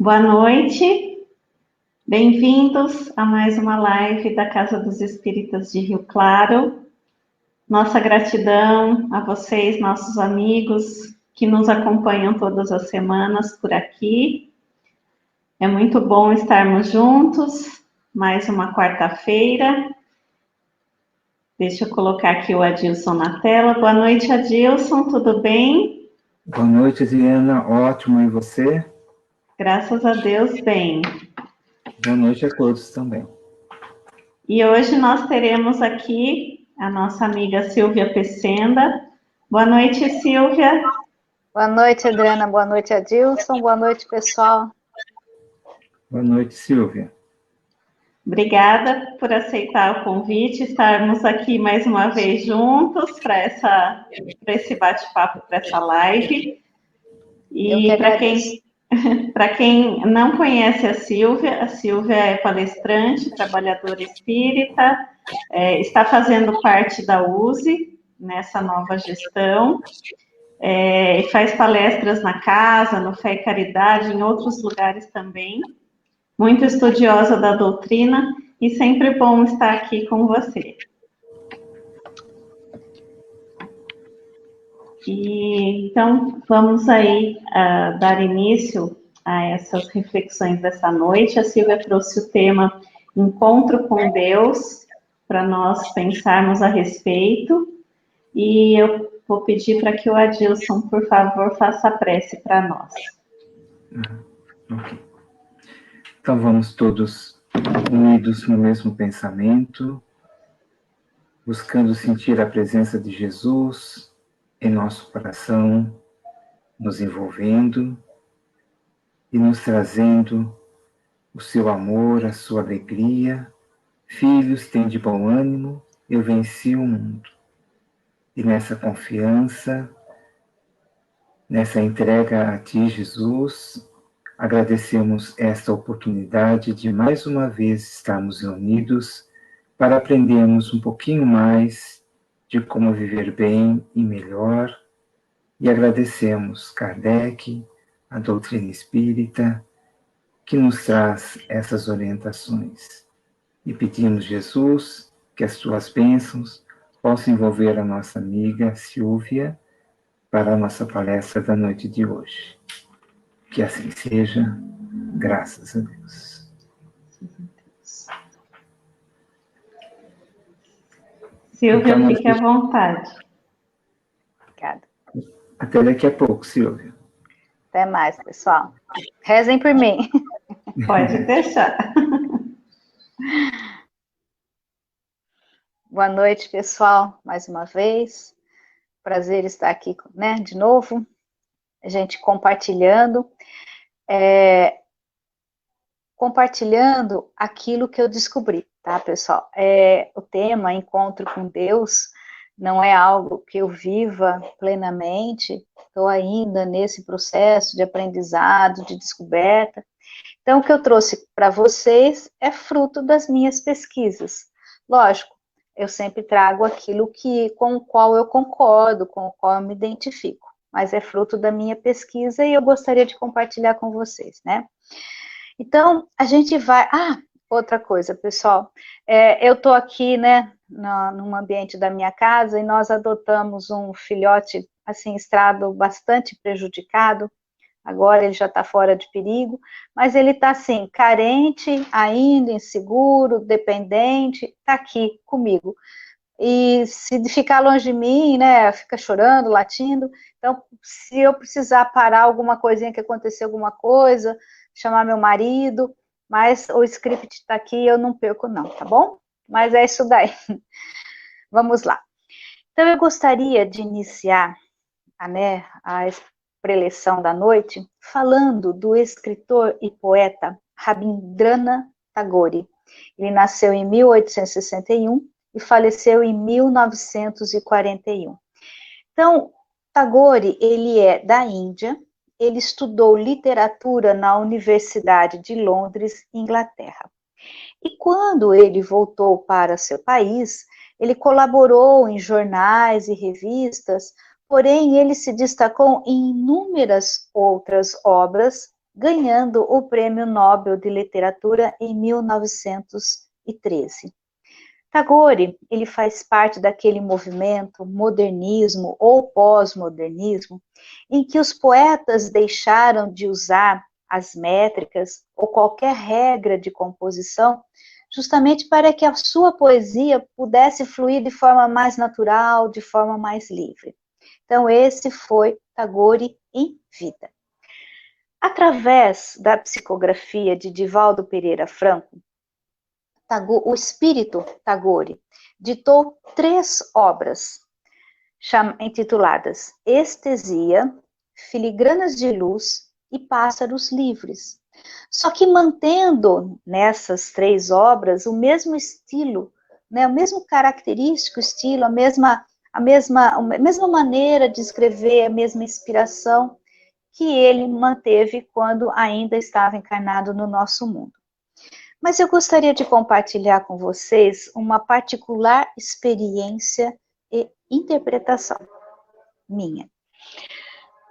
Boa noite, bem-vindos a mais uma live da Casa dos Espíritas de Rio Claro. Nossa gratidão a vocês, nossos amigos, que nos acompanham todas as semanas por aqui. É muito bom estarmos juntos, mais uma quarta-feira. Deixa eu colocar aqui o Adilson na tela. Boa noite, Adilson, tudo bem? Boa noite, Adriana. Ótimo, e você? Graças a Deus, bem. Boa noite a todos também. E hoje nós teremos aqui a nossa amiga Silvia Pecenda. Boa noite, Silvia. Boa noite, Adriana. Boa noite, Adilson. Boa noite, pessoal. Boa noite, Silvia. Obrigada por aceitar o convite, estarmos aqui mais uma vez juntos para esse bate-papo, para essa live. E para quem não conhece a Silvia é palestrante, trabalhadora espírita, está fazendo parte da USE nessa nova gestão, faz palestras na casa, no Fé e Caridade, em outros lugares também, muito estudiosa da doutrina e sempre bom estar aqui com você. E, então, vamos aí dar início a essas reflexões dessa noite. A Silvia trouxe o tema Encontro com Deus, para nós pensarmos a respeito. E eu vou pedir para que o Adilson, por favor, faça a prece para nós. Ok. Então vamos todos unidos no mesmo pensamento, buscando sentir a presença de Jesus em nosso coração, nos envolvendo e nos trazendo o seu amor, a sua alegria. Filhos, tende bom ânimo, eu venci o mundo. E nessa confiança, nessa entrega a Ti, Jesus, agradecemos esta oportunidade de mais uma vez estarmos reunidos para aprendermos um pouquinho mais de como viver bem e melhor. E agradecemos Kardec, a doutrina espírita, que nos traz essas orientações. E pedimos, Jesus, que as tuas bênçãos possam envolver a nossa amiga Silvia para a nossa palestra da noite de hoje. Que assim seja, graças a Deus. Silvia, então, fique à vontade. Obrigada. Até daqui a pouco, Silvia. Até mais, pessoal. Rezem por mim. Pode deixar. Boa noite, pessoal, mais uma vez. Prazer estar aqui, né, de novo. A gente compartilhando. Compartilhando aquilo que eu descobri, tá, pessoal? O tema Encontro com Deus não é algo que eu viva plenamente, estou ainda nesse processo de aprendizado, de descoberta. Então, o que eu trouxe para vocês é fruto das minhas pesquisas. Lógico, eu sempre trago aquilo com o qual eu concordo, com o qual eu me identifico, mas é fruto da minha pesquisa e eu gostaria de compartilhar com vocês, né? Então, a gente vai... outra coisa, pessoal, eu estou aqui, né, num ambiente da minha casa e nós adotamos um filhote, assim, estrado bastante prejudicado. Agora ele já está fora de perigo, mas ele está, assim, carente ainda, inseguro, dependente, está aqui comigo. E se ficar longe de mim, né, fica chorando, latindo. Então, se eu precisar parar alguma coisinha que aconteceu alguma coisa, chamar meu marido, mas o script está aqui, eu não perco não, tá bom? Mas é isso daí. Vamos lá. Então, eu gostaria de iniciar a preleção da noite falando do escritor e poeta Rabindranath Tagore. Ele nasceu em 1861 e faleceu em 1941. Então, Tagore, ele é da Índia, ele estudou literatura na Universidade de Londres, Inglaterra. E quando ele voltou para seu país, ele colaborou em jornais e revistas, porém ele se destacou em inúmeras outras obras ganhando o Prêmio Nobel de Literatura em 1913. Tagore, ele faz parte daquele movimento modernismo ou pós-modernismo, em que os poetas deixaram de usar as métricas ou qualquer regra de composição, justamente para que a sua poesia pudesse fluir de forma mais natural, de forma mais livre. Então, esse foi Tagore em vida. Através da psicografia de Divaldo Pereira Franco, o espírito Tagore ditou 3 obras intituladas Estesia, Filigranas de Luz e Pássaros Livres. Só que mantendo nessas 3 obras o mesmo estilo, né, o mesmo característico estilo, a mesma maneira de escrever, a mesma inspiração que ele manteve quando ainda estava encarnado no nosso mundo. Mas eu gostaria de compartilhar com vocês uma particular experiência e interpretação minha.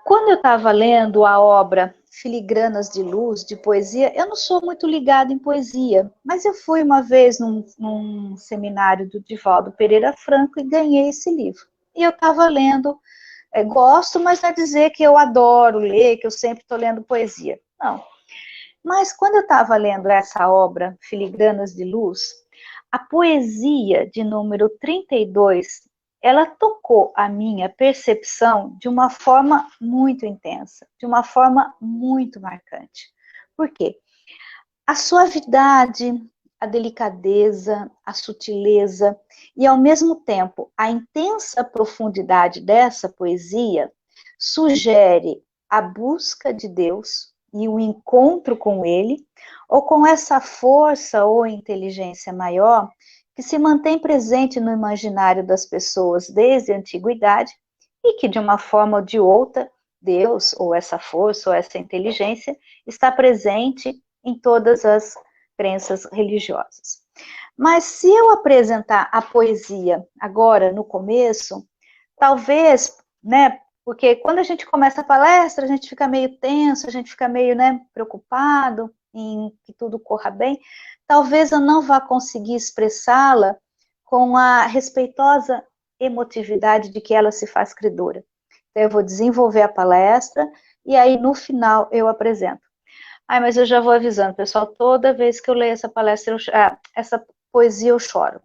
Quando eu estava lendo a obra Filigranas de Luz, de poesia, eu não sou muito ligada em poesia, mas eu fui uma vez num seminário do Divaldo Pereira Franco e ganhei esse livro. E eu estava lendo, gosto, mas não é dizer que eu adoro ler, que eu sempre estou lendo poesia. Não. Mas quando eu estava lendo essa obra, Filigranas de Luz, a poesia de número 32, ela tocou a minha percepção de uma forma muito intensa, de uma forma muito marcante. Por quê? A suavidade, a delicadeza, a sutileza e, ao mesmo tempo, a intensa profundidade dessa poesia sugere a busca de Deus e o encontro com ele, ou com essa força ou inteligência maior que se mantém presente no imaginário das pessoas desde a antiguidade e que, de uma forma ou de outra, Deus, ou essa força, ou essa inteligência, está presente em todas as crenças religiosas. Mas se eu apresentar a poesia agora, no começo, talvez, né, porque quando a gente começa a palestra, a gente fica meio tenso, a gente fica meio, né, preocupado em que tudo corra bem. Talvez eu não vá conseguir expressá-la com a respeitosa emotividade de que ela se faz credora. Então, eu vou desenvolver a palestra e aí, no final, eu apresento. Mas eu já vou avisando, pessoal, toda vez que eu leio essa palestra, essa poesia, eu choro.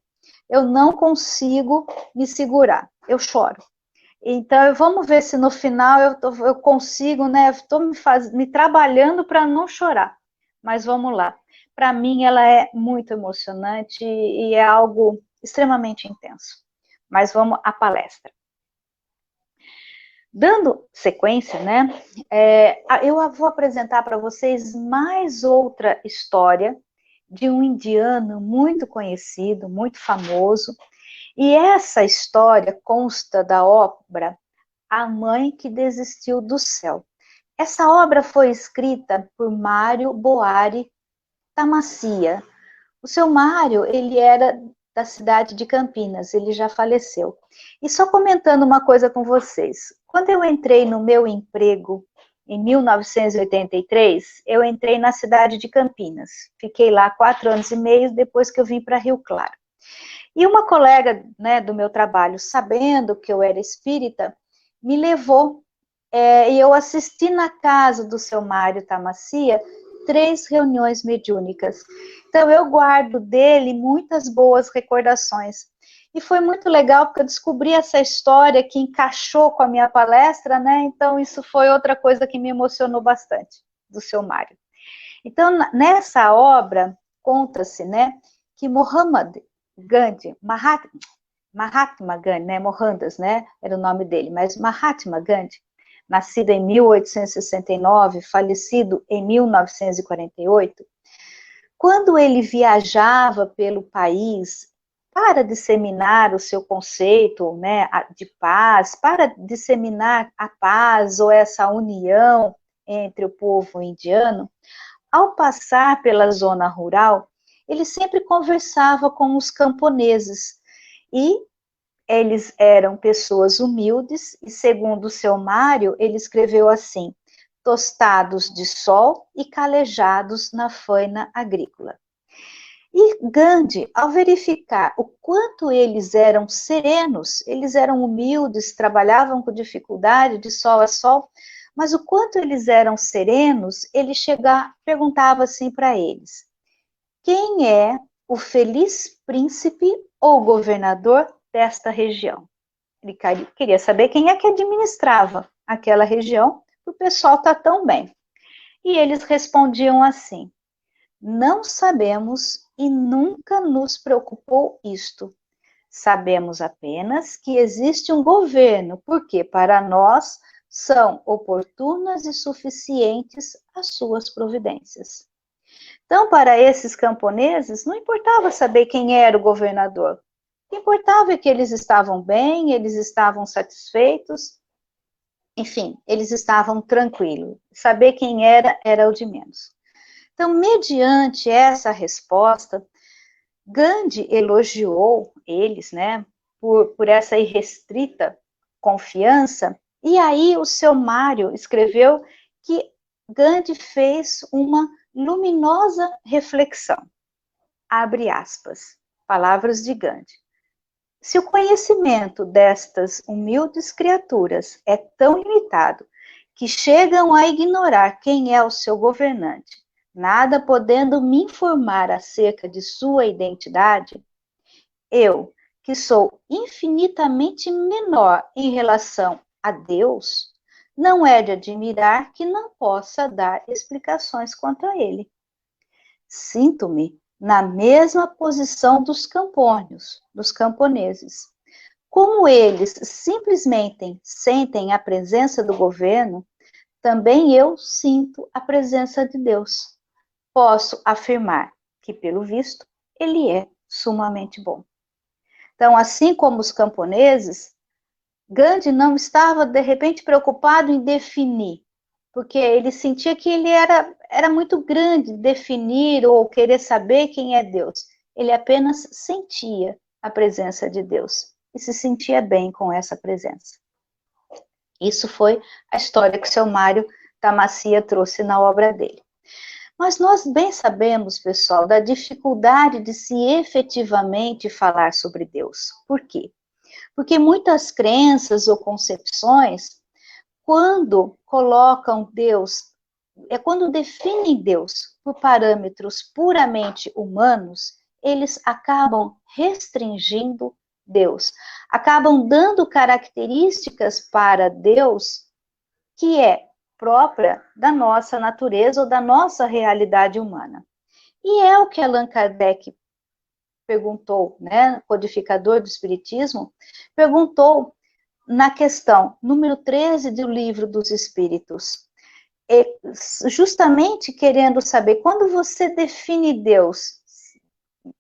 Eu não consigo me segurar, eu choro. Então, vamos ver se no final eu consigo, né? Estou me trabalhando para não chorar. Mas vamos lá. Para mim, ela é muito emocionante e é algo extremamente intenso. Mas vamos à palestra. Dando sequência, né? Eu vou apresentar para vocês mais outra história de um indiano muito conhecido, muito famoso. E essa história consta da obra A Mãe que Desistiu do Céu. Essa obra foi escrita por Mário Boari Tamassia. O seu Mário, ele era da cidade de Campinas, ele já faleceu. E só comentando uma coisa com vocês, quando eu entrei no meu emprego em 1983, eu entrei na cidade de Campinas. Fiquei lá 4 anos e meio depois que eu vim para Rio Claro. E uma colega, né, do meu trabalho, sabendo que eu era espírita, me levou e eu assisti na casa do seu Mário Tamassia 3 reuniões mediúnicas. Então, eu guardo dele muitas boas recordações. E foi muito legal, porque eu descobri essa história que encaixou com a minha palestra, né? Então, isso foi outra coisa que me emocionou bastante, do seu Mário. Então, nessa obra, conta-se, né, que Mahatma Gandhi, né, Mohandas, né, era o nome dele, mas Mahatma Gandhi, nascido em 1869, falecido em 1948, quando ele viajava pelo país para disseminar o seu conceito, né, de paz, para disseminar a paz ou essa união entre o povo indiano, ao passar pela zona rural, ele sempre conversava com os camponeses e eles eram pessoas humildes e, segundo o seu Mário, ele escreveu assim: tostados de sol e calejados na faina agrícola. E Gandhi, ao verificar o quanto eles eram serenos, eles eram humildes, trabalhavam com dificuldade, de sol a sol, mas o quanto eles eram serenos, ele perguntava assim para eles: quem é o feliz príncipe ou governador desta região? Ele queria saber quem é que administrava aquela região, o pessoal está tão bem. E eles respondiam assim: não sabemos e nunca nos preocupou isto. Sabemos apenas que existe um governo, porque para nós são oportunas e suficientes as suas providências. Então, para esses camponeses, não importava saber quem era o governador. O que importava é que eles estavam bem, eles estavam satisfeitos, enfim, eles estavam tranquilos. Saber quem era o de menos. Então, mediante essa resposta, Gandhi elogiou eles, né, por essa irrestrita confiança, e aí o seu Mário escreveu que Gandhi fez uma luminosa reflexão. Abre aspas, palavras de Gandhi. Se o conhecimento destas humildes criaturas é tão limitado que chegam a ignorar quem é o seu governante, nada podendo me informar acerca de sua identidade, eu, que sou infinitamente menor em relação a Deus, não é de admirar que não possa dar explicações quanto a ele. Sinto-me na mesma posição dos camponeses. Como eles simplesmente sentem a presença do governo, também eu sinto a presença de Deus. Posso afirmar que, pelo visto, ele é sumamente bom. Então, assim como os camponeses, Gandhi não estava, de repente, preocupado em definir, porque ele sentia que ele era muito grande definir ou querer saber quem é Deus. Ele apenas sentia a presença de Deus e se sentia bem com essa presença. Isso foi a história que o seu Mário Tamassia trouxe na obra dele. Mas nós bem sabemos, pessoal, da dificuldade de se efetivamente falar sobre Deus. Por quê? Porque muitas crenças ou concepções, quando colocam Deus, quando definem Deus por parâmetros puramente humanos, eles acabam restringindo Deus, acabam dando características para Deus que é própria da nossa natureza ou da nossa realidade humana. E é o que Allan Kardec perguntou, né, codificador do Espiritismo, perguntou na questão número 13 do Livro dos Espíritos, justamente querendo saber, quando você define Deus,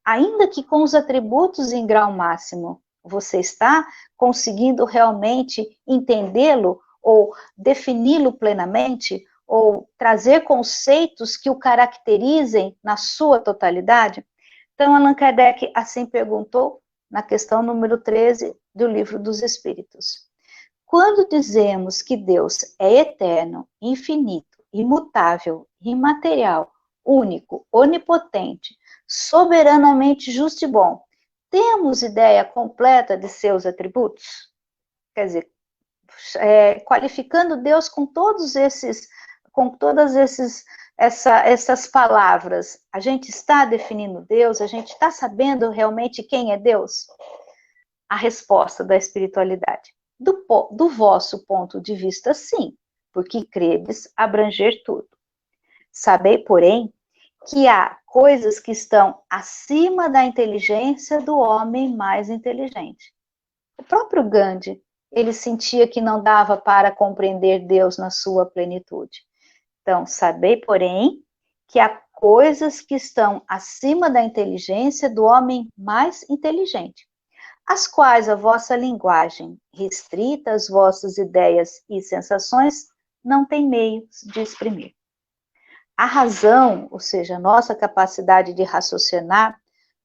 ainda que com os atributos em grau máximo, você está conseguindo realmente entendê-lo ou defini-lo plenamente, ou trazer conceitos que o caracterizem na sua totalidade? Então, Allan Kardec assim perguntou na questão número 13 do Livro dos Espíritos. Quando dizemos que Deus é eterno, infinito, imutável, imaterial, único, onipotente, soberanamente justo e bom, temos ideia completa de seus atributos? Quer dizer, qualificando Deus com todas essas palavras, a gente está definindo Deus? A gente está sabendo realmente quem é Deus? A resposta da espiritualidade. Do vosso ponto de vista, sim, porque credes abranger tudo. Sabei, porém, que há coisas que estão acima da inteligência do homem mais inteligente. O próprio Gandhi, ele sentia que não dava para compreender Deus na sua plenitude. Então, sabei, porém, que há coisas que estão acima da inteligência do homem mais inteligente, as quais a vossa linguagem, restrita às vossas ideias e sensações, não tem meios de exprimir. A razão, ou seja, a nossa capacidade de raciocinar,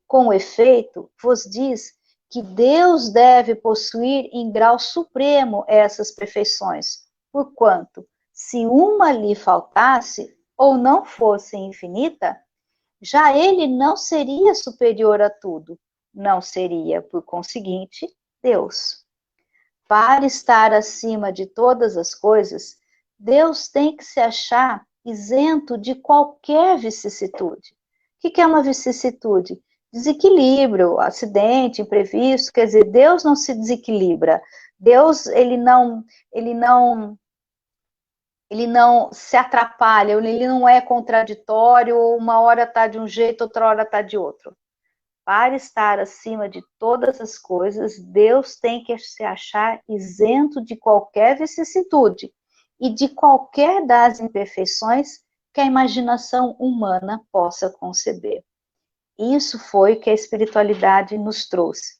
com efeito, vos diz que Deus deve possuir em grau supremo essas perfeições, porquanto, se uma lhe faltasse ou não fosse infinita, já ele não seria superior a tudo, não seria, por conseguinte, Deus. Para estar acima de todas as coisas, Deus tem que se achar isento de qualquer vicissitude. O que é uma vicissitude? Desequilíbrio, acidente, imprevisto, quer dizer, Deus não se desequilibra. Deus, ele não se atrapalha, ele não é contraditório, uma hora está de um jeito, outra hora está de outro. Para estar acima de todas as coisas, Deus tem que se achar isento de qualquer vicissitude e de qualquer das imperfeições que a imaginação humana possa conceber. Isso foi o que a espiritualidade nos trouxe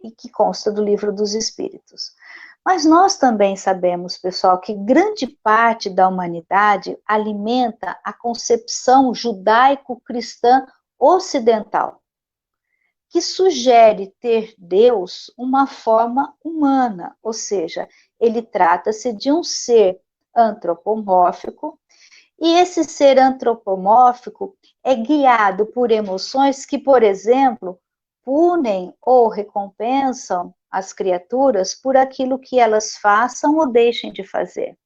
e que consta do Livro dos Espíritos. Mas nós também sabemos, pessoal, que grande parte da humanidade alimenta a concepção judaico-cristã ocidental, que sugere ter Deus uma forma humana, ou seja, ele trata-se de um ser antropomórfico, e esse ser antropomórfico é guiado por emoções que, por exemplo, punem ou recompensam as criaturas por aquilo que elas façam ou deixem de fazer.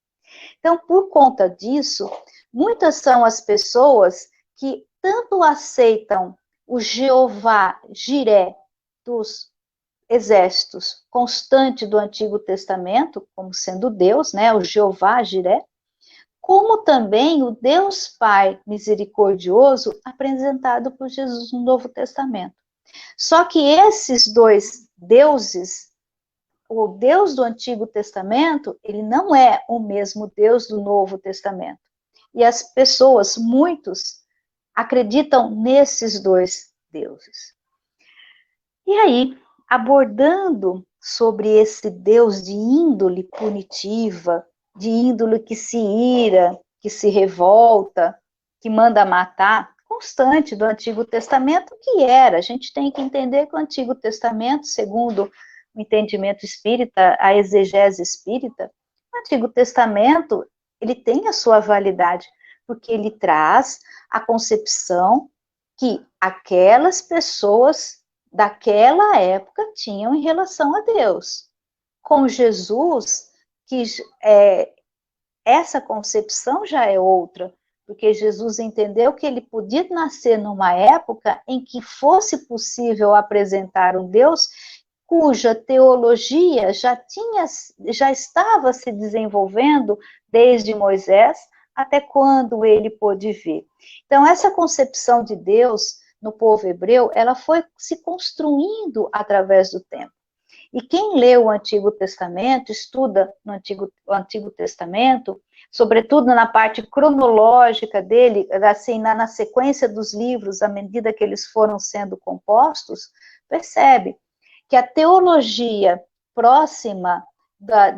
Então, por conta disso, muitas são as pessoas que tanto aceitam o Jeová Jiré dos exércitos constante do Antigo Testamento, como sendo Deus, né, o Jeová Jiré, como também o Deus Pai misericordioso apresentado por Jesus no Novo Testamento. Só que esses dois deuses, o Deus do Antigo Testamento, ele não é o mesmo Deus do Novo Testamento. E as pessoas, muitos, acreditam nesses dois deuses. E aí, abordando sobre esse Deus de índole punitiva, de índole que se ira, que se revolta, que manda matar, constante do Antigo Testamento, que era. A gente tem que entender que o Antigo Testamento, segundo o entendimento espírita, a exegese espírita, o Antigo Testamento, ele tem a sua validade, porque ele traz a concepção que aquelas pessoas daquela época tinham em relação a Deus. Com Jesus, que essa concepção já é outra, porque Jesus entendeu que ele podia nascer numa época em que fosse possível apresentar um Deus cuja teologia já estava se desenvolvendo desde Moisés até quando ele pôde vir. Então, essa concepção de Deus no povo hebreu, ela foi se construindo através do tempo. E quem lê o Antigo Testamento, estuda o Antigo Testamento, sobretudo na parte cronológica dele, assim, na sequência dos livros, à medida que eles foram sendo compostos, percebe que a teologia próxima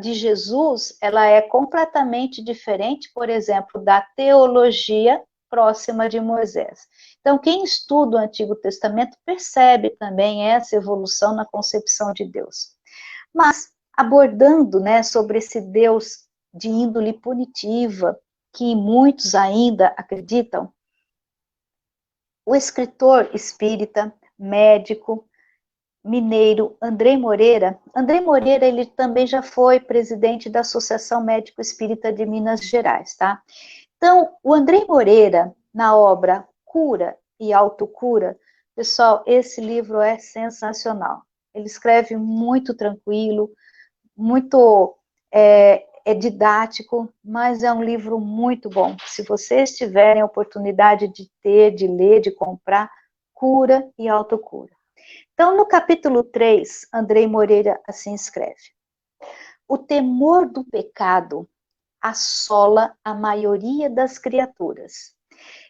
de Jesus, ela é completamente diferente, por exemplo, da teologia próxima de Moisés. Então, quem estuda o Antigo Testamento percebe também essa evolução na concepção de Deus. Mas, abordando, né, sobre esse Deus de índole punitiva, que muitos ainda acreditam, o escritor espírita, médico, mineiro Andrei Moreira, ele também já foi presidente da Associação Médico Espírita de Minas Gerais, tá? Então, o Andrei Moreira, na obra Cura e Autocura, pessoal, esse livro é sensacional. Ele escreve muito tranquilo, muito didático, mas é um livro muito bom. Se vocês tiverem a oportunidade de ter, de ler, de comprar, Cura e Autocura. Então, no capítulo 3, Andrei Moreira assim escreve: o temor do pecado assola a maioria das criaturas,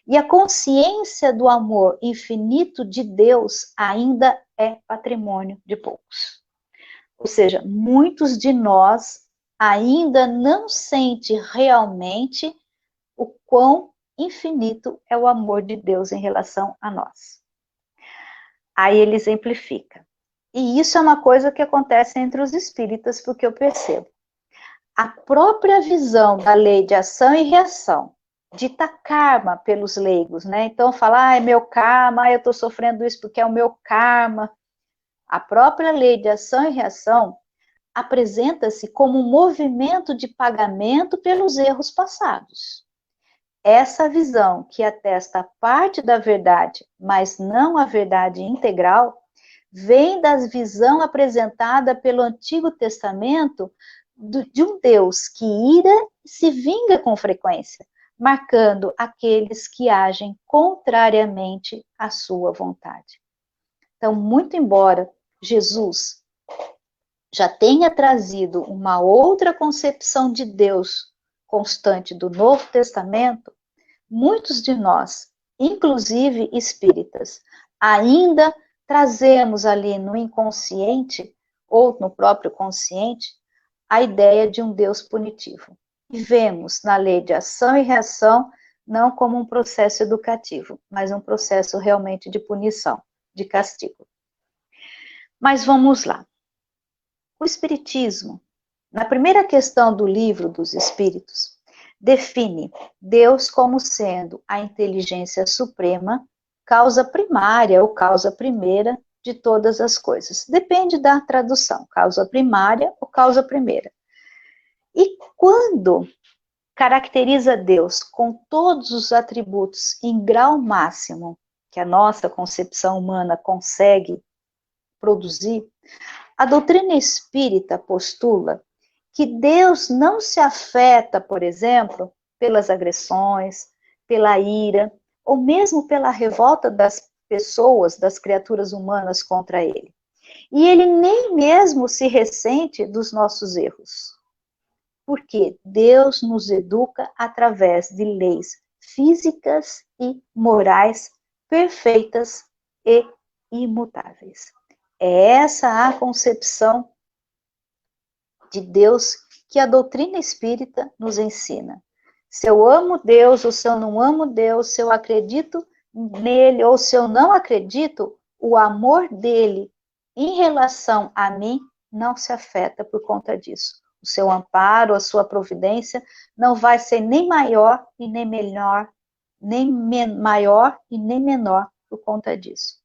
e a consciência do amor infinito de Deus ainda é patrimônio de poucos. Ou seja, muitos de nós ainda não sentem realmente o quão infinito é o amor de Deus em relação a nós. Aí ele exemplifica. E isso é uma coisa que acontece entre os espíritas, porque eu percebo. a própria visão da lei de ação e reação, dita karma pelos leigos, né? Então, falar, é meu karma, eu estou sofrendo isso porque é o meu karma. A própria lei de ação e reação apresenta-se como um movimento de pagamento pelos erros passados. Essa visão, que atesta parte da verdade, mas não a verdade integral, vem da visão apresentada pelo Antigo Testamento de um Deus que ira e se vinga com frequência, marcando aqueles que agem contrariamente à sua vontade. Então, muito embora Jesus já tenha trazido uma outra concepção de Deus constante do Novo Testamento, muitos de nós, inclusive espíritas, ainda trazemos ali no inconsciente ou no próprio consciente a ideia de um Deus punitivo. E vemos na lei de ação e reação não como um processo educativo, mas um processo realmente de punição, de castigo. Mas vamos lá. O Espiritismo, na primeira questão do Livro dos Espíritos, define Deus como sendo a inteligência suprema, causa primária ou causa primeira de todas as coisas. Depende da tradução, causa primária ou causa primeira. E quando caracteriza Deus com todos os atributos em grau máximo que a nossa concepção humana consegue produzir, a doutrina espírita postula que Deus não se afeta, por exemplo, pelas agressões, pela ira, ou mesmo pela revolta das pessoas, das criaturas humanas contra ele. E ele nem mesmo se ressente dos nossos erros. Porque Deus nos educa através de leis físicas e morais perfeitas e imutáveis. É essa a concepção de Deus que a doutrina espírita nos ensina. Se eu amo Deus ou se eu não amo Deus, se eu acredito nele ou se eu não acredito, o amor dele em relação a mim não se afeta por conta disso. O seu amparo, a sua providência não vai ser nem maior e nem menor, nem maior e nem menor por conta disso.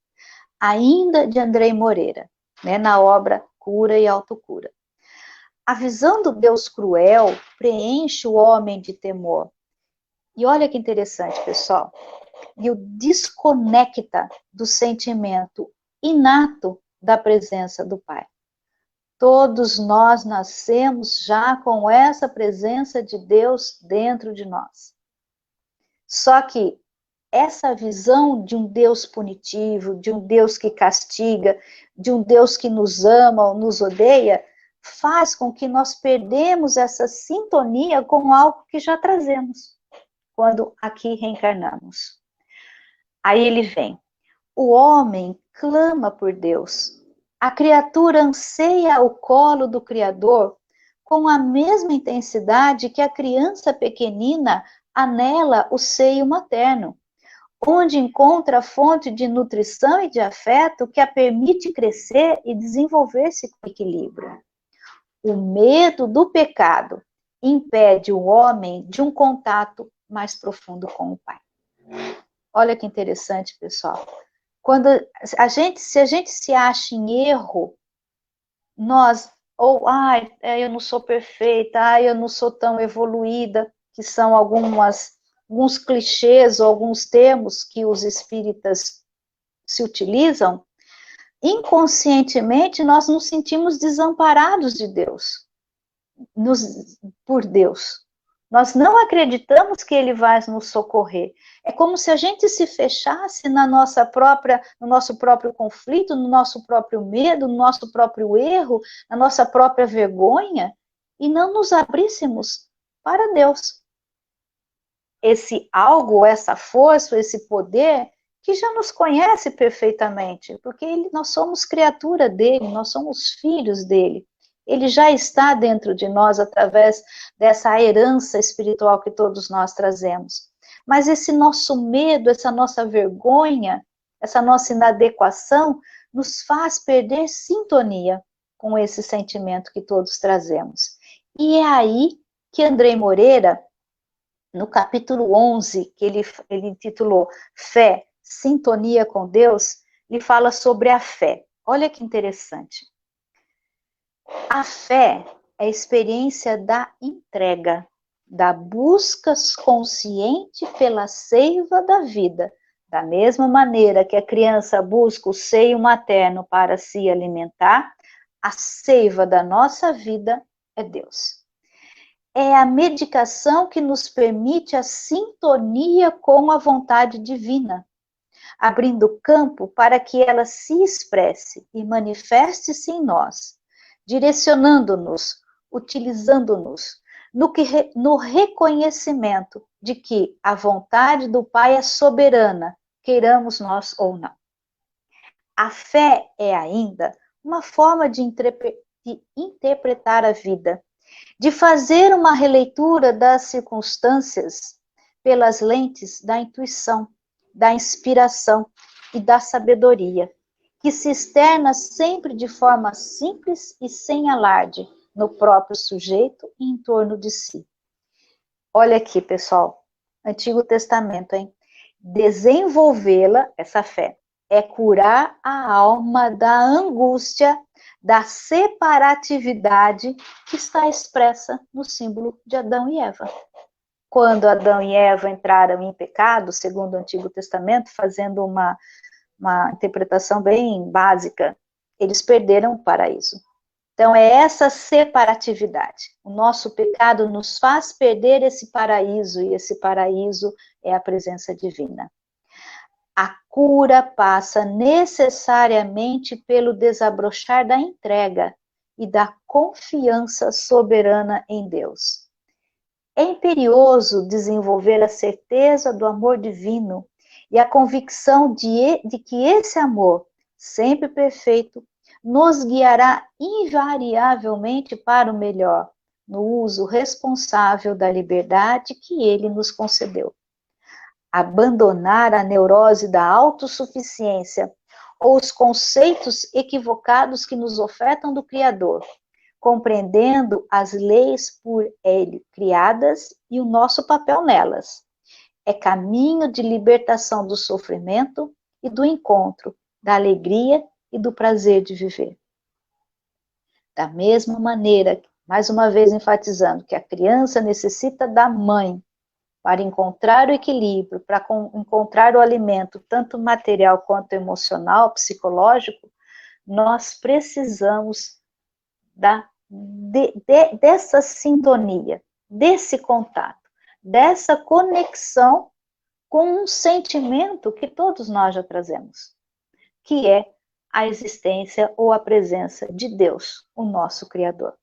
Ainda de Andrei Moreira, né, na obra Cura e Autocura. A visão do Deus cruel preenche o homem de temor. E olha que interessante, pessoal. E o desconecta do sentimento inato da presença do Pai. Todos nós nascemos já com essa presença de Deus dentro de nós. Só que essa visão de um Deus punitivo, de um Deus que castiga, de um Deus que nos ama ou nos odeia, faz com que nós perdemos essa sintonia com algo que já trazemos, quando aqui reencarnamos. Aí ele vem. O homem clama por Deus. A criatura anseia o colo do Criador com a mesma intensidade que a criança pequenina anela o seio materno, onde encontra a fonte de nutrição e de afeto que a permite crescer e desenvolver-se com equilíbrio. O medo do pecado impede o homem de um contato mais profundo com o Pai. Olha que interessante, pessoal. Quando se a gente se acha em erro, eu não sou perfeita, eu não sou tão evoluída, que são alguns clichês ou alguns termos que os espíritas se utilizam, inconscientemente nós nos sentimos desamparados de Deus, por Deus. Nós não acreditamos que Ele vai nos socorrer. É como se a gente se fechasse no nosso próprio conflito, no nosso próprio medo, no nosso próprio erro, na nossa própria vergonha, e não nos abríssemos para Deus. Esse algo, essa força, esse poder, que já nos conhece perfeitamente, porque nós somos criatura dele, nós somos filhos dele. Ele já está dentro de nós através dessa herança espiritual que todos nós trazemos. Mas esse nosso medo, essa nossa vergonha, essa nossa inadequação, nos faz perder sintonia com esse sentimento que todos trazemos. E é aí que Andrei Moreira, no capítulo 11, que ele intitulou Fé, Sintonia com Deus, ele fala sobre a fé. Olha que interessante. A fé é a experiência da entrega, da busca consciente pela seiva da vida. Da mesma maneira que a criança busca o seio materno para se alimentar, a seiva da nossa vida é Deus. É a medicação que nos permite a sintonia com a vontade divina, abrindo campo para que ela se expresse e manifeste-se em nós, direcionando-nos, utilizando-nos, no reconhecimento de que a vontade do Pai é soberana, queiramos nós ou não. A fé é ainda uma forma de interpretar a vida, de fazer uma releitura das circunstâncias pelas lentes da intuição, da inspiração e da sabedoria, que se externa sempre de forma simples e sem alarde no próprio sujeito e em torno de si. Olha aqui, pessoal, Antigo Testamento, hein? Desenvolvê-la, essa fé, é curar a alma da angústia, da separatividade que está expressa no símbolo de Adão e Eva. Quando Adão e Eva entraram em pecado, segundo o Antigo Testamento, fazendo uma interpretação bem básica, eles perderam o paraíso. Então, é essa separatividade. O nosso pecado nos faz perder esse paraíso, e esse paraíso é a presença divina. A cura passa necessariamente pelo desabrochar da entrega e da confiança soberana em Deus. É imperioso desenvolver a certeza do amor divino e a convicção de que esse amor, sempre perfeito, nos guiará invariavelmente para o melhor, no uso responsável da liberdade que ele nos concedeu. Abandonar a neurose da autossuficiência ou os conceitos equivocados que nos ofertam do Criador, compreendendo as leis por ele criadas e o nosso papel nelas. É caminho de libertação do sofrimento e do encontro, da alegria e do prazer de viver. Da mesma maneira, mais uma vez enfatizando que a criança necessita da mãe para encontrar o equilíbrio, para encontrar o alimento, tanto material quanto emocional, psicológico, nós precisamos dessa sintonia, desse contato, dessa conexão com um sentimento que todos nós já trazemos, que é a existência ou a presença de Deus, o nosso Criador.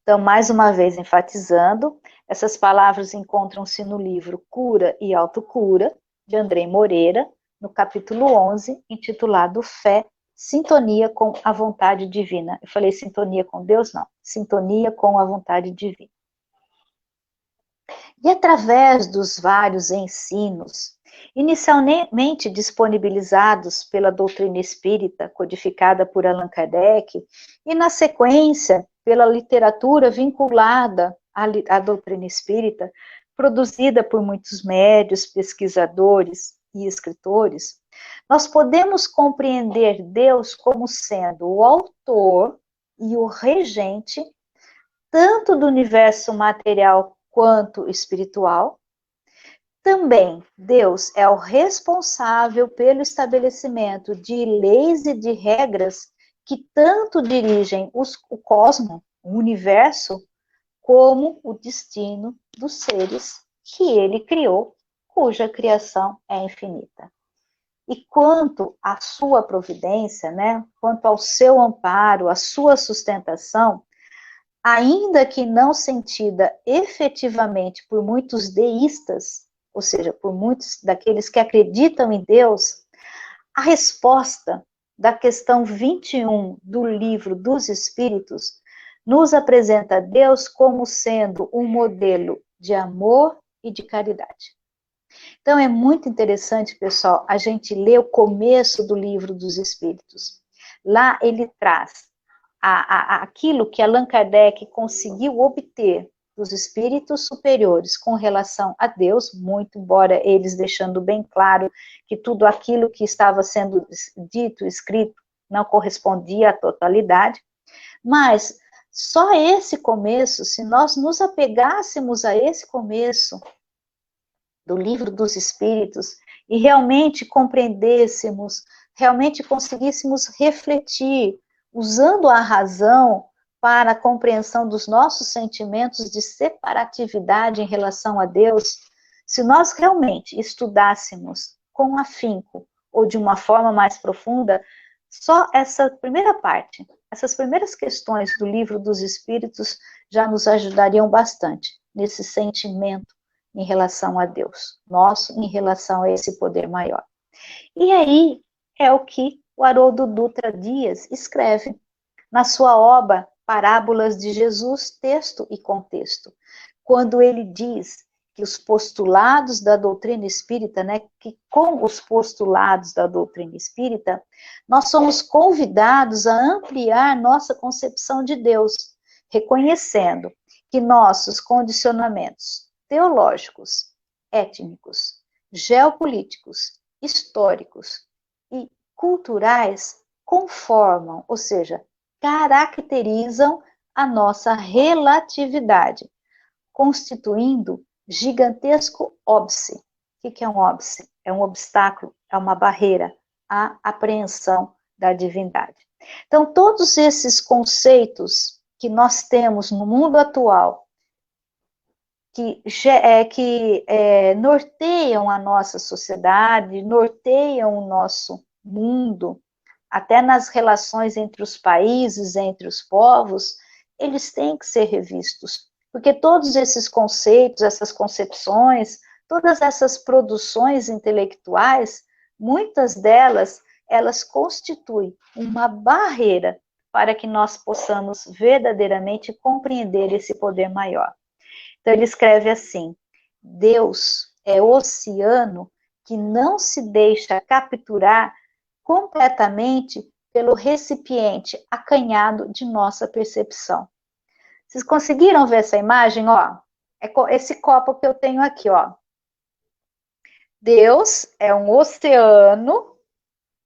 Então, mais uma vez enfatizando, essas palavras encontram-se no livro Cura e Autocura, de Andrei Moreira, no capítulo 11, intitulado Fé, Sintonia com a Vontade Divina. Eu falei sintonia com Deus? Não. Sintonia com a vontade divina. E através dos vários ensinos, inicialmente disponibilizados pela doutrina espírita, codificada por Allan Kardec, e na sequência, pela literatura vinculada à doutrina espírita, produzida por muitos médios, pesquisadores e escritores, nós podemos compreender Deus como sendo o autor e o regente, tanto do universo material quanto espiritual. Também, Deus é o responsável pelo estabelecimento de leis e de regras que tanto dirigem o cosmos, o universo, como o destino dos seres que ele criou, cuja criação é infinita. E quanto à sua providência, né, quanto ao seu amparo, à sua sustentação, ainda que não sentida efetivamente por muitos deístas, ou seja, por muitos daqueles que acreditam em Deus, a resposta da questão 21 do Livro dos Espíritos nos apresenta Deus como sendo um modelo de amor e de caridade. Então, é muito interessante, pessoal, a gente ler o começo do Livro dos Espíritos. Lá ele traz aquilo que Allan Kardec conseguiu obter dos espíritos superiores com relação a Deus, muito embora eles deixando bem claro que tudo aquilo que estava sendo dito, escrito, não correspondia à totalidade, mas só esse começo, se nós nos apegássemos a esse começo do Livro dos Espíritos e realmente compreendêssemos, realmente conseguíssemos refletir, usando a razão para a compreensão dos nossos sentimentos de separatividade em relação a Deus, se nós realmente estudássemos com afinco ou de uma forma mais profunda, só essa primeira parte, essas primeiras questões do Livro dos Espíritos já nos ajudariam bastante nesse sentimento em relação a Deus, nosso em relação a esse poder maior. E aí é o que o Haroldo Dutra Dias escreve na sua obra Parábolas de Jesus, Texto e Contexto, quando ele diz que os postulados da doutrina espírita, né, que com os postulados da doutrina espírita, nós somos convidados a ampliar nossa concepção de Deus, reconhecendo que nossos condicionamentos teológicos, étnicos, geopolíticos, históricos e culturais conformam, ou seja, caracterizam a nossa relatividade, constituindo gigantesco óbice. O que é um óbice? É um obstáculo, é uma barreira à apreensão da divindade. Então, todos esses conceitos que nós temos no mundo atual, que norteiam a nossa sociedade, norteiam o nosso mundo, até nas relações entre os países, entre os povos, eles têm que ser revistos, porque todos esses conceitos, essas concepções, todas essas produções intelectuais, muitas delas, elas constituem uma barreira para que nós possamos verdadeiramente compreender esse poder maior. Então ele escreve assim: Deus é oceano que não se deixa capturar completamente pelo recipiente acanhado de nossa percepção. Vocês conseguiram ver essa imagem? Ó, é esse copo que eu tenho aqui, ó. Deus é um oceano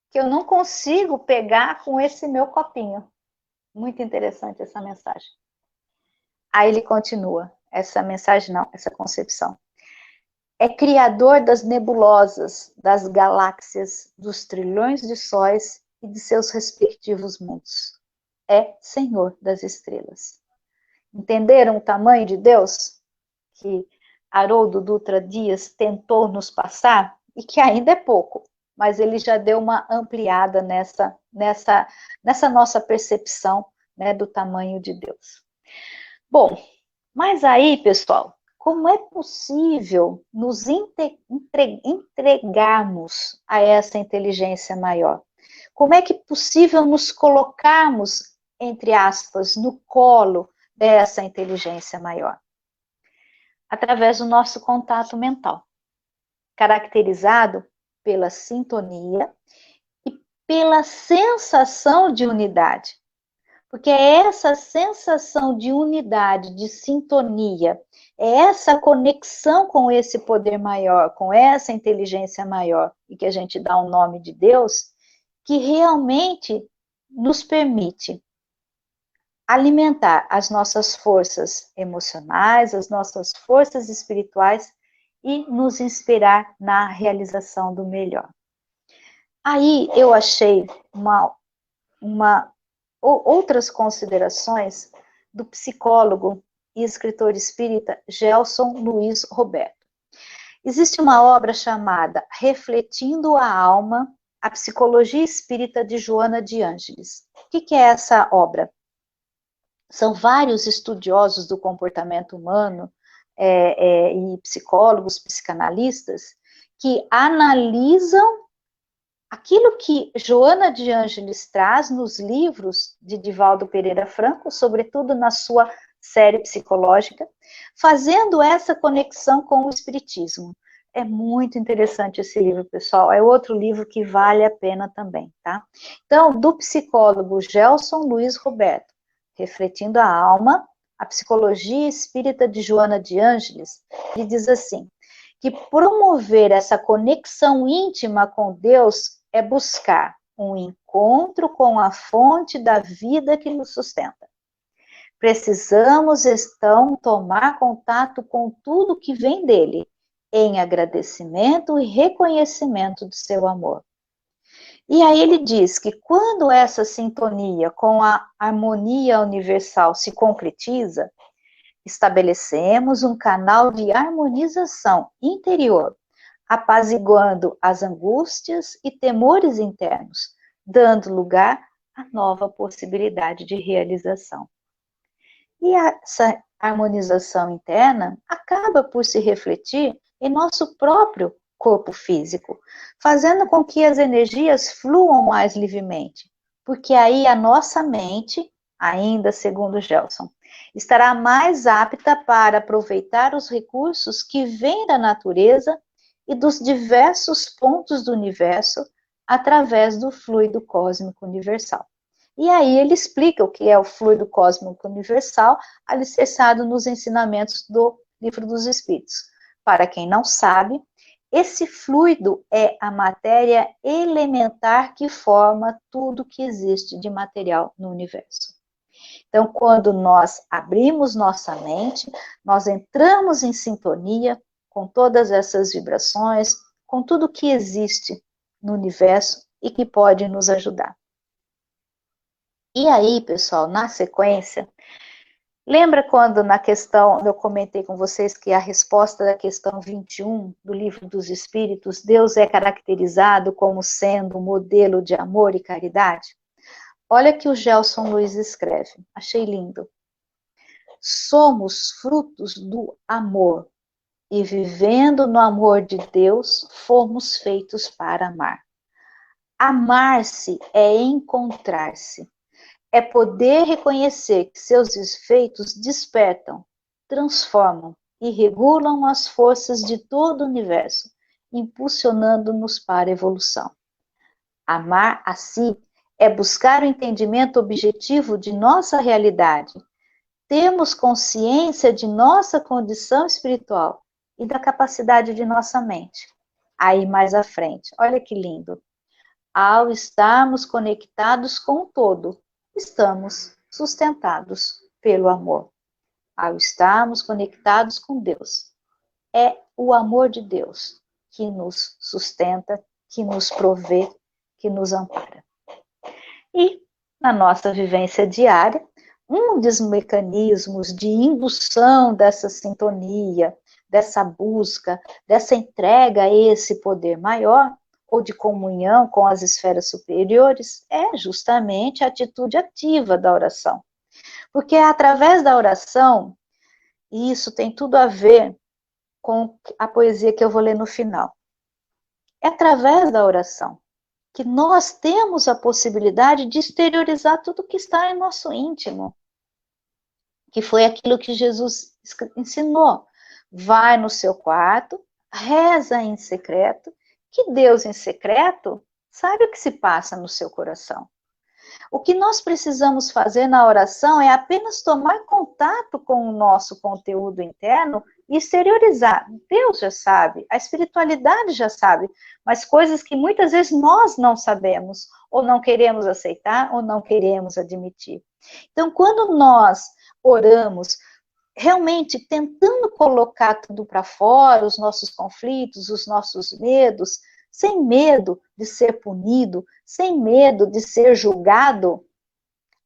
que eu não consigo pegar com esse meu copinho. Muito interessante essa mensagem. Aí ele continua, essa mensagem não, essa concepção. É criador das nebulosas, das galáxias, dos trilhões de sóis e de seus respectivos mundos. É Senhor das estrelas. Entenderam o tamanho de Deus que Haroldo Dutra Dias tentou nos passar? E que ainda é pouco, mas ele já deu uma ampliada nessa nossa percepção, né, do tamanho de Deus. Bom, mas aí, pessoal, como é possível nos entregarmos a essa inteligência maior? Como é que é possível nos colocarmos, entre aspas, no colo dessa inteligência maior? Através do nosso contato mental, caracterizado pela sintonia e pela sensação de unidade. Porque é essa sensação de unidade, de sintonia, é essa conexão com esse poder maior, com essa inteligência maior, e que a gente dá o nome de Deus, que realmente nos permite alimentar as nossas forças emocionais, as nossas forças espirituais e nos inspirar na realização do melhor. Aí eu achei outras considerações do psicólogo e escritor espírita Gelson Luiz Roberto. Existe uma obra chamada Refletindo a Alma, a Psicologia Espírita de Joana de Ângeles. O que é essa obra? São vários estudiosos do comportamento humano e psicólogos, psicanalistas, que analisam aquilo que Joana de Ângeles traz nos livros de Divaldo Pereira Franco, sobretudo na sua série psicológica, fazendo essa conexão com o espiritismo. É muito interessante esse livro, pessoal. É outro livro que vale a pena também, tá? Então, do psicólogo Gelson Luiz Roberto, refletindo a alma, a psicologia espírita de Joana de Ângeles, que diz assim, que promover essa conexão íntima com Deus é buscar um encontro com a fonte da vida que nos sustenta. Precisamos, então, tomar contato com tudo que vem dele, em agradecimento e reconhecimento do seu amor. E aí ele diz que quando essa sintonia com a harmonia universal se concretiza, estabelecemos um canal de harmonização interior, apaziguando as angústias e temores internos, dando lugar a nova possibilidade de realização. E essa harmonização interna acaba por se refletir em nosso próprio corpo físico, fazendo com que as energias fluam mais livremente, porque aí a nossa mente, ainda segundo Gelson, estará mais apta para aproveitar os recursos que vêm da natureza e dos diversos pontos do universo através do fluido cósmico universal. E aí ele explica o que é o fluido cósmico universal, alicerçado nos ensinamentos do Livro dos Espíritos. Para quem não sabe, esse fluido é a matéria elementar que forma tudo que existe de material no universo. Então, quando nós abrimos nossa mente, nós entramos em sintonia com todas essas vibrações, com tudo que existe no universo e que pode nos ajudar. E aí, pessoal, na sequência, lembra quando na questão, eu comentei com vocês que a resposta da questão 21 do Livro dos Espíritos, Deus é caracterizado como sendo um modelo de amor e caridade? Olha que o Gelson Luiz escreve, achei lindo. Somos frutos do amor, e vivendo no amor de Deus, fomos feitos para amar. Amar-se é encontrar-se, é poder reconhecer que seus efeitos despertam, transformam e regulam as forças de todo o universo, impulsionando-nos para a evolução. Amar a si é buscar o entendimento objetivo de nossa realidade. Temos consciência de nossa condição espiritual e da capacidade de nossa mente. Aí mais à frente, olha que lindo. Ao estarmos conectados com o todo, estamos sustentados pelo amor. Ao estarmos conectados com Deus, é o amor de Deus que nos sustenta, que nos provê, que nos ampara. E, na nossa vivência diária, um dos mecanismos de indução dessa sintonia, dessa busca, dessa entrega a esse poder maior, ou de comunhão com as esferas superiores, é justamente a atitude ativa da oração. Porque é através da oração, e isso tem tudo a ver com a poesia que eu vou ler no final, é através da oração que nós temos a possibilidade de exteriorizar tudo que está em nosso íntimo, que foi aquilo que Jesus ensinou. Vai no seu quarto, reza em secreto, que Deus em secreto sabe o que se passa no seu coração. O que nós precisamos fazer na oração é apenas tomar contato com o nosso conteúdo interno e exteriorizar. Deus já sabe, a espiritualidade já sabe, mas coisas que muitas vezes nós não sabemos, ou não queremos aceitar, ou não queremos admitir. Então, quando nós oramos, realmente tentando colocar tudo para fora, os nossos conflitos, os nossos medos, sem medo de ser punido, sem medo de ser julgado,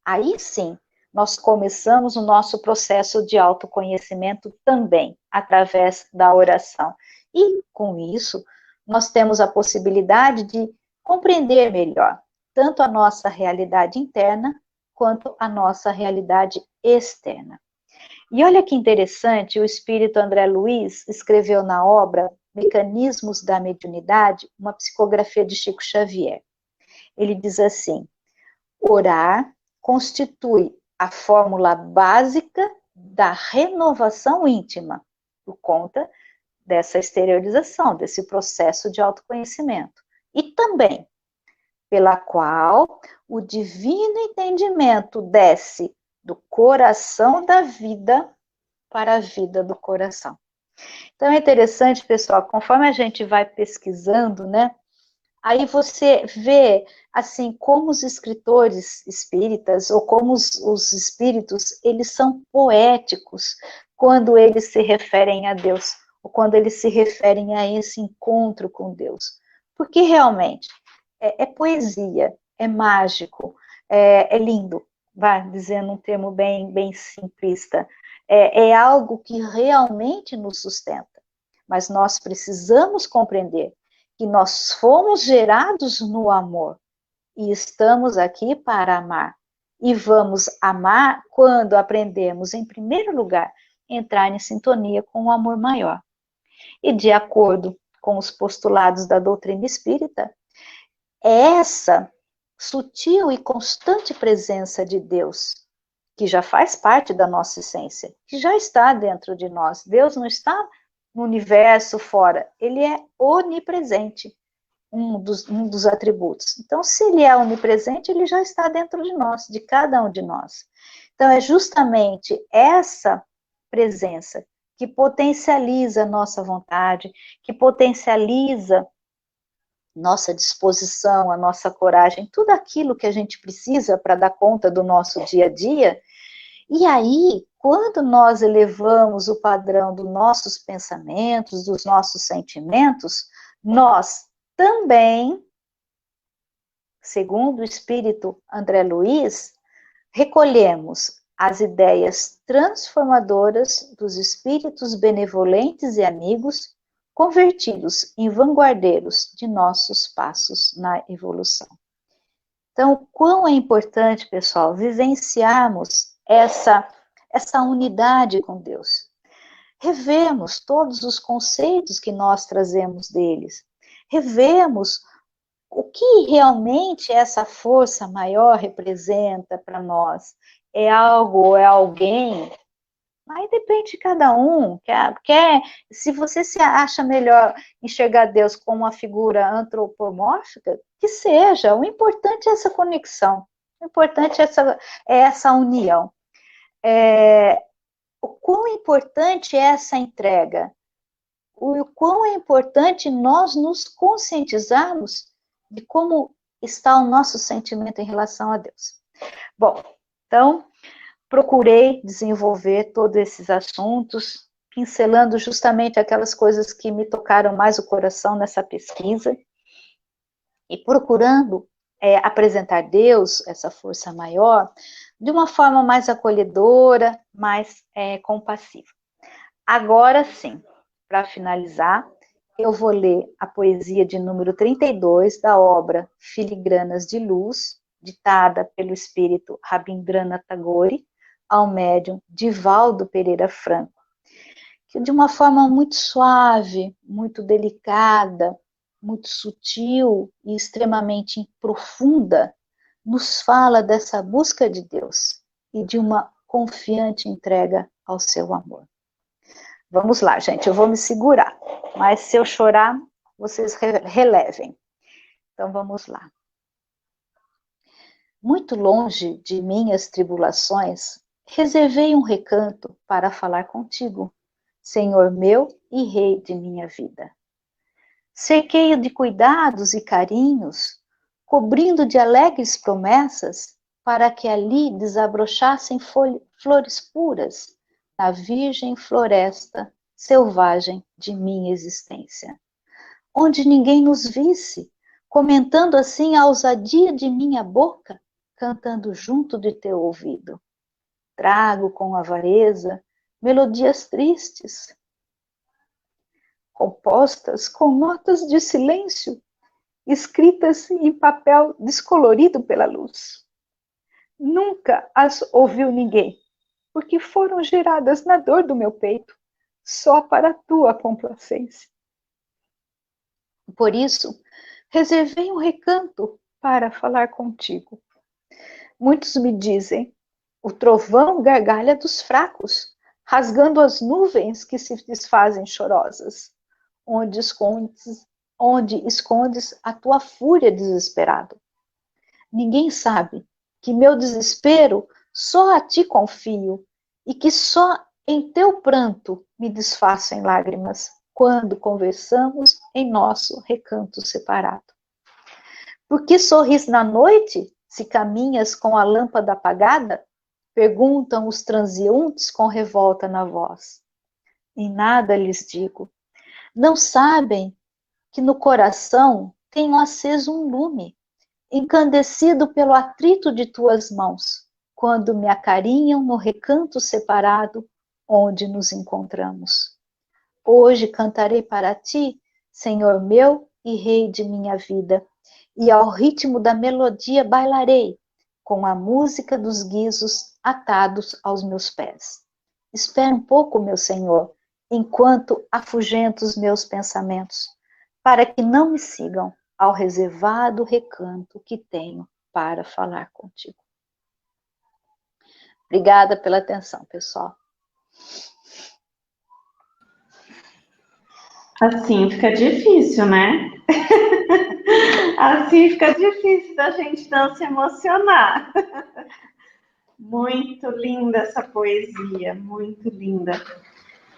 aí sim, nós começamos o nosso processo de autoconhecimento também, através da oração. E, com isso, nós temos a possibilidade de compreender melhor, tanto a nossa realidade interna, quanto a nossa realidade externa. E olha que interessante, o espírito André Luiz escreveu na obra Mecanismos da Mediunidade, uma psicografia de Chico Xavier. Ele diz assim: orar constitui a fórmula básica da renovação íntima, por conta dessa exteriorização, desse processo de autoconhecimento. E também pela qual o divino entendimento desce do coração da vida para a vida do coração. Então é interessante, pessoal, conforme a gente vai pesquisando, né? Aí você vê, assim, como os escritores espíritas, ou como os espíritos, eles são poéticos quando eles se referem a Deus, ou quando eles se referem a esse encontro com Deus. Porque realmente é poesia, é mágico, é lindo, vai dizendo um termo bem simplista. É algo que realmente nos sustenta. Mas nós precisamos compreender que nós fomos gerados no amor e estamos aqui para amar. E vamos amar quando aprendemos, em primeiro lugar, entrar em sintonia com o amor maior. E de acordo com os postulados da doutrina espírita, essa sutil e constante presença de Deus, que já faz parte da nossa essência, que já está dentro de nós. Deus não está no universo fora, ele é onipresente, um dos atributos. Então, se ele é onipresente, ele já está dentro de nós, de cada um de nós. Então, é justamente essa presença que potencializa a nossa vontade, que potencializa nossa disposição, a nossa coragem, tudo aquilo que a gente precisa para dar conta do nosso dia a dia. E aí, quando nós elevamos o padrão dos nossos pensamentos, dos nossos sentimentos, nós também, segundo o espírito André Luiz, recolhemos as ideias transformadoras dos espíritos benevolentes e amigos, convertidos em vanguardeiros de nossos passos na evolução. Então, quão é importante, pessoal, vivenciarmos essa unidade com Deus. Revemos todos os conceitos que nós trazemos deles. Revemos o que realmente essa força maior representa para nós. É algo ou é alguém? Aí depende de cada um. Se você se acha melhor enxergar Deus como uma figura antropomórfica, que seja. O importante é essa conexão. O importante é essa união. O quão importante é essa entrega? O quão é importante nós nos conscientizarmos de como está o nosso sentimento em relação a Deus. Bom, então, procurei desenvolver todos esses assuntos, pincelando justamente aquelas coisas que me tocaram mais o coração nessa pesquisa, e procurando apresentar Deus, essa força maior, de uma forma mais acolhedora, mais compassiva. Agora sim, para finalizar, eu vou ler a poesia de número 32 da obra Filigranas de Luz, ditada pelo espírito Rabindranath Tagore, ao médium Divaldo Pereira Franco, que de uma forma muito suave, muito delicada, muito sutil e extremamente profunda, nos fala dessa busca de Deus e de uma confiante entrega ao seu amor. Vamos lá, gente, eu vou me segurar, mas se eu chorar, vocês relevem. Então, vamos lá. Muito longe de minhas tribulações, reservei um recanto para falar contigo, Senhor meu e Rei de minha vida. Cerquei-o de cuidados e carinhos, cobrindo de alegres promessas, para que ali desabrochassem flores puras, na virgem floresta selvagem de minha existência. Onde ninguém nos visse, comentando assim a ousadia de minha boca, cantando junto de teu ouvido. Trago com avareza melodias tristes, compostas com notas de silêncio, escritas em papel descolorido pela luz. Nunca as ouviu ninguém, porque foram geradas na dor do meu peito, só para a tua complacência. Por isso, reservei um recanto para falar contigo. Muitos me dizem, o trovão gargalha dos fracos, rasgando as nuvens que se desfazem chorosas, onde escondes a tua fúria desesperado. Ninguém sabe que meu desespero Só a ti confio, e que só em teu pranto me desfaço em lágrimas, quando conversamos em nosso recanto separado. Por que sorris na noite, se caminhas com a lâmpada apagada? Perguntam os transeuntes com revolta na voz. Em nada lhes digo. Não sabem que no coração tenho aceso um lume, encandecido pelo atrito de tuas mãos, quando me acarinham no recanto separado onde nos encontramos. Hoje cantarei para ti, Senhor meu e Rei de minha vida, e ao ritmo da melodia bailarei, com a música dos guizos atados aos meus pés. Espera um pouco, meu Senhor, enquanto afugento os meus pensamentos, para que não me sigam ao reservado recanto que tenho para falar contigo. Obrigada pela atenção, pessoal. Assim fica difícil, né? Assim fica difícil da gente não se emocionar. Muito linda essa poesia, muito linda.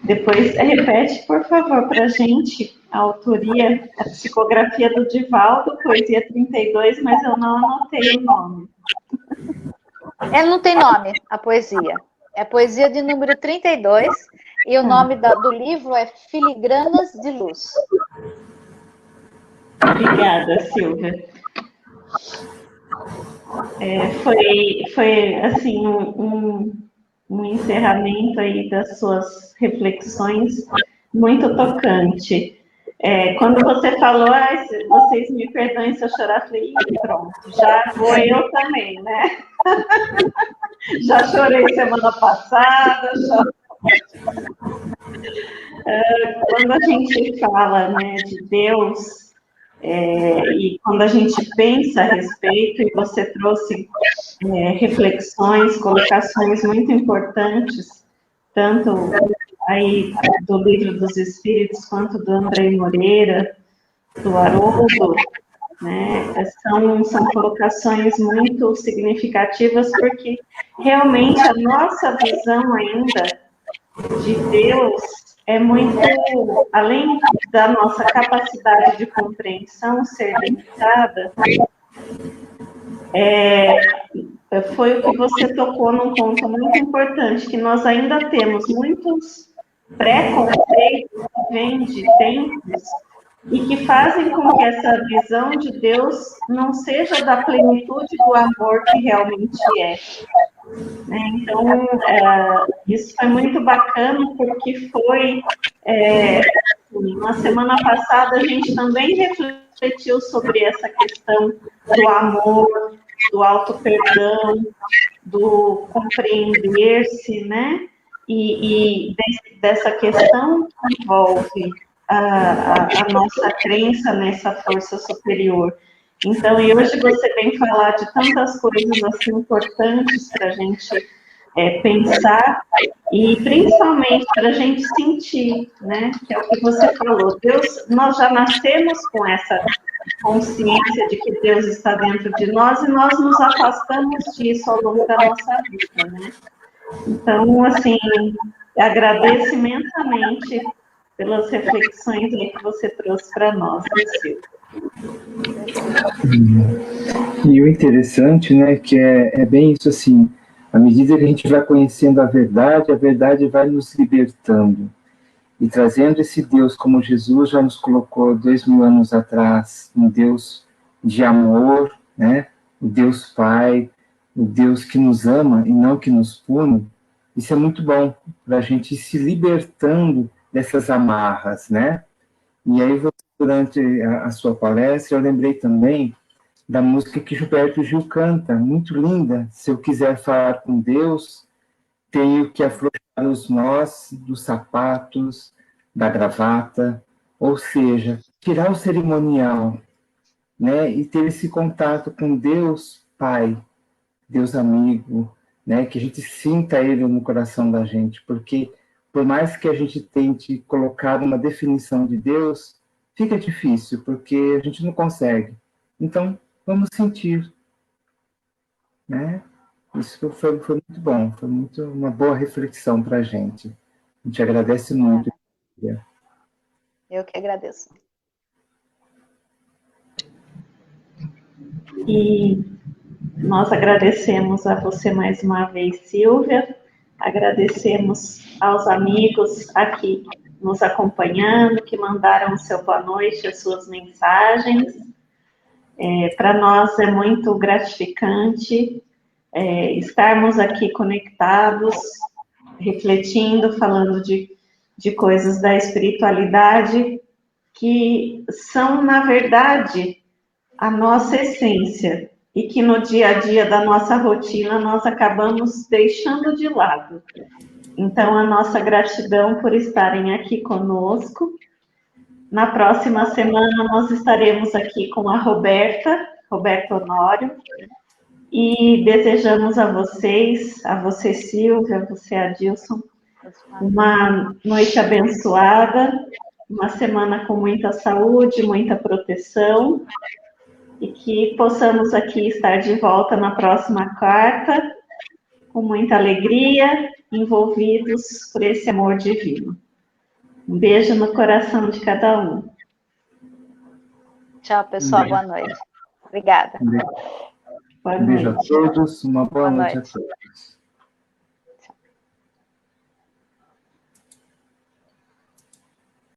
Depois repete, por favor, para a gente a autoria, a psicografia do Divaldo, poesia 32, mas eu não anotei o nome. Ela não tem nome, a poesia. É a poesia de número 32, e o nome do livro é Filigranas de Luz. Obrigada, Silvia. Foi assim, um encerramento aí das suas reflexões muito tocante. Quando você falou, vocês me perdoem se eu chorar, falei, pronto, já vou eu também, né? Já chorei semana passada. Quando a gente fala, né, de Deus, e quando a gente pensa a respeito, e você trouxe reflexões, colocações muito importantes, tanto aí do Livro dos Espíritos, quanto do Andrei Moreira, do Haroldo, né? São colocações muito significativas, porque realmente a nossa visão ainda de Deus é muito, além da nossa capacidade de compreensão ser limitada, foi o que você tocou num ponto muito importante, que nós ainda temos muitos preconceitos que vêm de tempos e que fazem com que essa visão de Deus não seja da plenitude do amor que realmente é. Então, isso foi muito bacana, porque foi, na semana passada, a gente também refletiu sobre essa questão do amor, do auto-perdão, do compreender-se, né? E dessa questão que envolve a nossa crença nessa força superior. Então, e hoje você vem falar de tantas coisas assim importantes para a gente pensar, e principalmente para a gente sentir, né? Que é o que você falou. Deus, nós já nascemos com essa consciência de que Deus está dentro de nós e nós nos afastamos disso ao longo da nossa vida, né? Então, assim, agradeço imensamente pelas reflexões que você trouxe para nós, Silvia. E o interessante, né, que é bem isso assim, à medida que a gente vai conhecendo a verdade vai nos libertando. E trazendo esse Deus como Jesus já nos colocou 2000 anos atrás, um Deus de amor, né? O Deus Pai, o Deus que nos ama e não que nos pune. Isso é muito bom para a gente ir se libertando dessas amarras, né? E aí, durante a sua palestra, eu lembrei também da música que Gilberto Gil canta, muito linda. Se eu quiser falar com Deus, tenho que afrouxar os nós dos sapatos, da gravata, ou seja, tirar o cerimonial, né, e ter esse contato com Deus Pai, Deus amigo, né, que a gente sinta Ele no coração da gente, porque por mais que a gente tente colocar uma definição de Deus, fica difícil, porque a gente não consegue. Então, vamos sentir, né? Isso foi muito bom, foi muito uma boa reflexão para a gente. A gente agradece muito. Eu que agradeço. E nós agradecemos a você mais uma vez, Silvia, agradecemos aos amigos aqui nos acompanhando, que mandaram o seu boa noite, as suas mensagens. Para nós é muito gratificante estarmos aqui conectados, refletindo, falando de coisas da espiritualidade que são, na verdade, a nossa essência e que no dia a dia da nossa rotina nós acabamos deixando de lado. Então, a nossa gratidão por estarem aqui conosco. Na próxima semana nós estaremos aqui com a Roberta Honório, e desejamos a vocês, a você, Silvia, a você, Adilson, uma noite abençoada, uma semana com muita saúde, muita proteção, e que possamos aqui estar de volta na próxima quarta, com muita alegria, envolvidos por esse amor divino. Um beijo no coração de cada um. Tchau, pessoal, boa noite. Obrigada. Um beijo a todos, uma boa noite a todos.